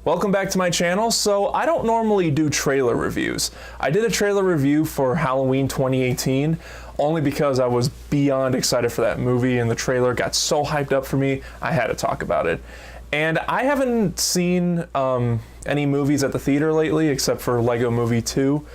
Welcome back to my channel. So I don't normally do trailer reviews. I did a trailer review for Halloween 2018 only because I was beyond excited for that movie and the trailer got so hyped up for me, I had to talk about it. And I haven't seen any movies at the theater lately except for Lego Movie 2.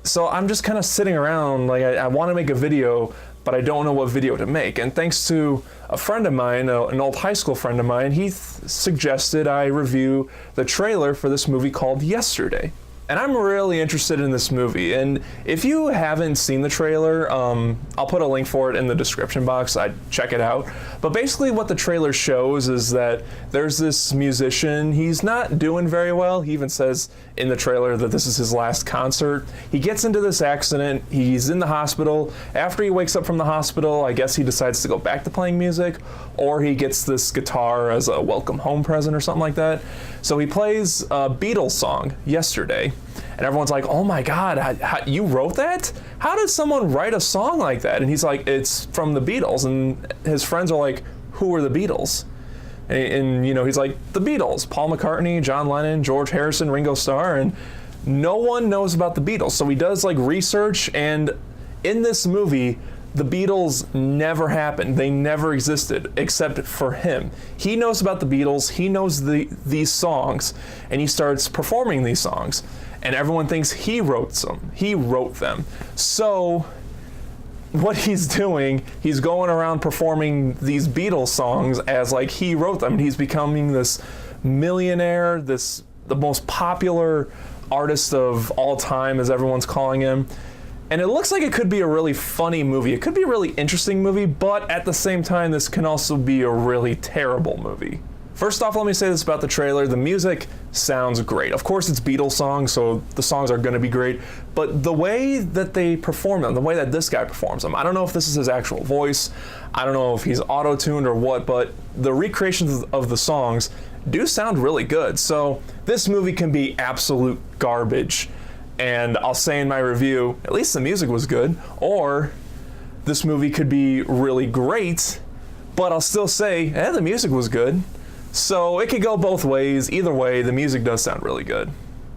So I'm just kind of sitting around like I want to make a video, but I don't know what video to make. And thanks to a friend of mine, an old high school friend of mine, he suggested I review the trailer for this movie called Yesterday. And I'm really interested in this movie. And if you haven't seen the trailer, I'll put a link for it in the description box. I'd check it out. But basically what the trailer shows is that there's this musician. He's not doing very well. He even says in the trailer that this is his last concert. He gets into this accident. He's in the hospital. After he wakes up from the hospital, I guess he decides to go back to playing music, or he gets this guitar as a welcome home present or something like that. So he plays a Beatles song, Yesterday. And everyone's like, oh my God, you wrote that? How did someone write a song like that? And he's like, it's from the Beatles. And his friends are like, who are the Beatles? And you know, he's like, the Beatles, Paul McCartney, John Lennon, George Harrison, Ringo Starr, and no one knows about the Beatles. So he does like research, and in this movie, the Beatles never happened. They never existed except for him. He knows about the Beatles, he knows these songs, and he starts performing these songs. And everyone thinks he wrote them. So what he's doing, he's going around performing these Beatles songs as like he wrote them. He's becoming this millionaire, the most popular artist of all time, as everyone's calling him. And it looks like it could be a really funny movie. It could be a really interesting movie, but at the same time, this can also be a really terrible movie. First off, let me say this about the trailer. The music sounds great. Of course, it's Beatles songs, so the songs are gonna be great, but the way that they perform them, the way that this guy performs them, I don't know if this is his actual voice, I don't know if he's auto-tuned or what, but the recreations of the songs do sound really good. So this movie can be absolute garbage, and I'll say in my review, at least the music was good, or this movie could be really great, but I'll still say, the music was good. So it could go both ways. Either way, the music does sound really good.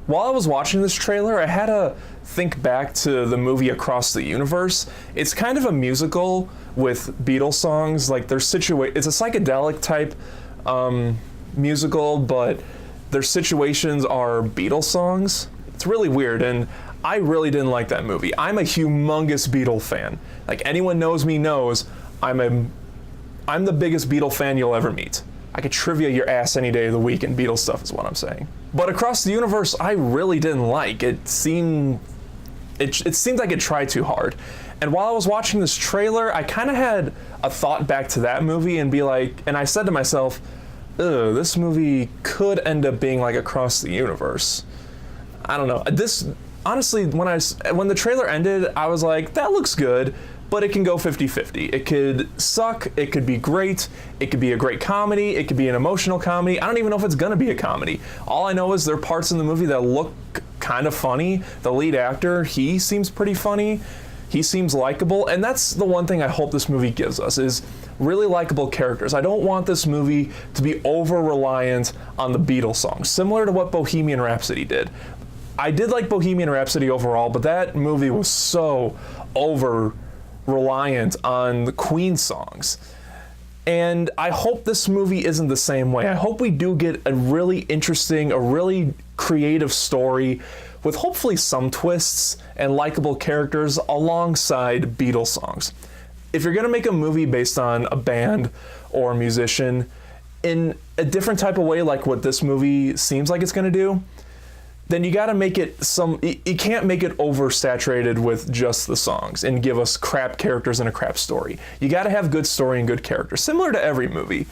While I was watching this trailer, I had to think back to the movie Across the Universe. It's kind of a musical with Beatles songs. Like it's a psychedelic type musical, but their situations are Beatles songs. It's really weird, and I really didn't like that movie. I'm a humongous Beatle fan. Like anyone knows me knows, I'm the biggest Beatle fan you'll ever meet. I could trivia your ass any day of the week in Beatles stuff is what I'm saying. But Across the Universe, I really didn't like. It seemed like it tried too hard. And while I was watching this trailer, I kind of had a thought back to that movie and I said to myself, ugh, this movie could end up being like Across the Universe. I don't know. Honestly, when the trailer ended, I was like, that looks good, but it can go 50-50. It could suck, it could be great, it could be a great comedy, it could be an emotional comedy. I don't even know if it's gonna be a comedy. All I know is there are parts in the movie that look kind of funny. The lead actor, he seems pretty funny. He seems likable, and that's the one thing I hope this movie gives us, is really likable characters. I don't want this movie to be over-reliant on the Beatles songs, similar to what Bohemian Rhapsody did. I did like Bohemian Rhapsody overall, but that movie was so over-reliant on the Queen songs. And I hope this movie isn't the same way. I hope we do get a really interesting, a really creative story with hopefully some twists and likable characters alongside Beatles songs. If you're gonna make a movie based on a band or a musician in a different type of way like what this movie seems like it's gonna do, then you gotta make it you can't make it oversaturated with just the songs and give us crap characters and a crap story. You gotta have good story and good characters, similar to every movie.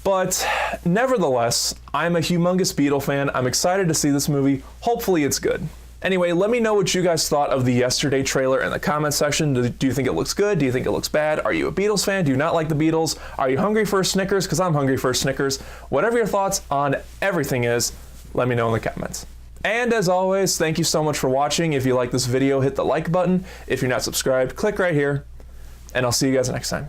But nevertheless, I'm a humongous Beatle fan. I'm excited to see this movie. Hopefully it's good. Anyway, let me know what you guys thought of the Yesterday trailer in the comment section. Do you think it looks good? Do you think it looks bad? Are you a Beatles fan? Do you not like the Beatles? Are you hungry for a Snickers? Because I'm hungry for a Snickers. Whatever your thoughts on everything is, let me know in the comments. And as always, thank you so much for watching. If you like this video, hit the like button. If you're not subscribed, click right here, and I'll see you guys next time.